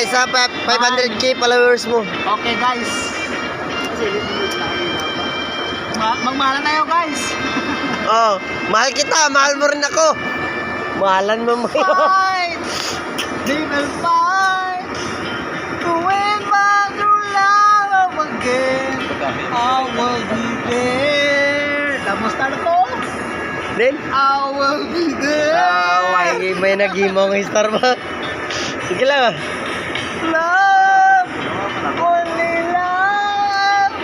sa 500k followers mo. Okay guys. Magmahalan tayo guys. Oh, mahal kita, mahal mo rin ako. Mahalan mo mo. Fight! They will fight to win my true love again. I will be there. Tapos na to? Then? I will be there. May nag-imong star mo. Sige lang. Love, only love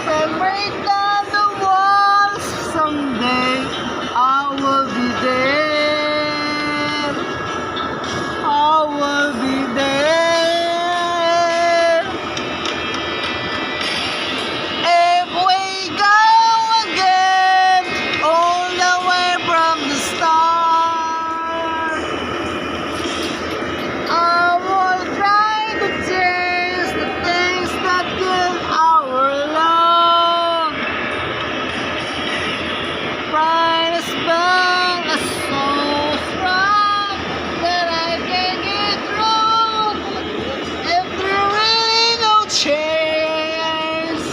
can break down the walls. Someday I will be there. I will be there. If we go again, all the way from the start, I will try to change the things that kill our love. Try to spell a so strong that I can get through. If there really no chance,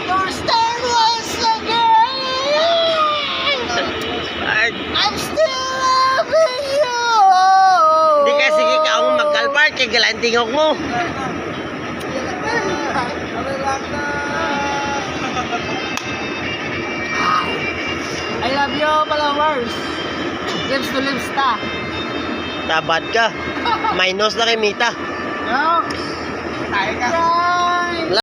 your start once again. I'm still loving you. Hindi ka sige ka akong magkalpart kay galantingok mo. I love you, followers. Lips to lips ta. Tabad ka. Minus na kay Mita. No? Tayo ka.